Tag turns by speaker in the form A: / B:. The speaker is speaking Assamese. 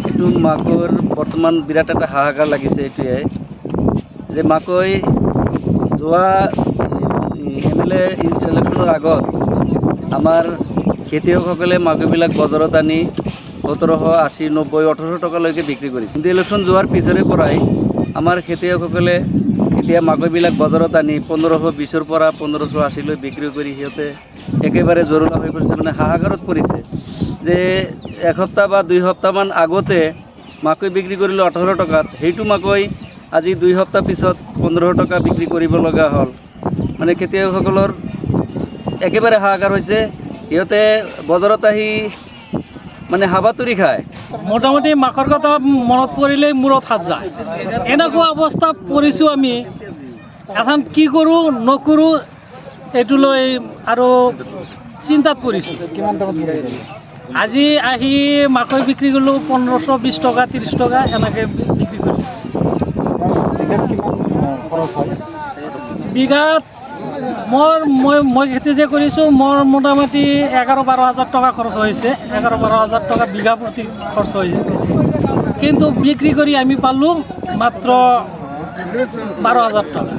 A: এইটো মাকৈ বৰ্তমান বিৰাট এটা হাহাকাৰ লাগিছে। এইটোৱে যে মাকৈ যোৱা MLA ইলেকশ্যনৰ আগত আমাৰ খেতিয়কসকলে মাকৈবিলাক বজাৰত আনি 1780, 90, 1800 টকালৈকে বিক্ৰী কৰিছে। কিন্তু ইলেকশ্যন যোৱাৰ পিছৰে পৰাই আমাৰ খেতিয়কসকলে এতিয়া মাকৈবিলাক বজাৰত আনি 1520-ৰ পৰা 1580লৈ বিক্ৰী কৰি সিহঁতে একেবাৰে জৰুলা হৈ পৰিছে, মানে হাহাকাৰত পৰিছে যে এসপ্তাহ বা 2 সপ্তাহমান আগতে মাকৈ বিক্ৰী কৰিলোঁ 18 টকাত, সেইটো মাকৈ আজি 2 সপ্তাহ পিছত 1500 টকা বিক্ৰী কৰিব লগা হ'ল। মানে খেতিয়কসকলৰ একেবাৰে হাহাকাৰ হৈছে। সিহঁতে বজাৰত আহি মানে হাবাতুৰি খায়।
B: মোটামুটি মাকৰ কথা মনত পৰিলেই মূৰত হাত যায়। এনেকুৱা অৱস্থাত পৰিছোঁ আমি, এখন কি কৰোঁ নকৰোঁ এইটো লৈ আৰু চিন্তাত পৰিছোঁ। আজি আহি মাকৈ বিক্ৰী কৰিলোঁ 1520 টকা, 30 টকা এনেকৈ বিক্ৰী কৰিলোঁ। বিঘাত মই খেতি যে কৰিছোঁ, মোৰ মোটামুটি 11-12 হাজাৰ টকা খৰচ হৈছে। 11-12 হাজাৰ টকা বিঘা প্ৰতি খৰচ হৈছে। কিন্তু বিক্ৰী কৰি আমি পালোঁ মাত্ৰ 12 হাজাৰ টকা।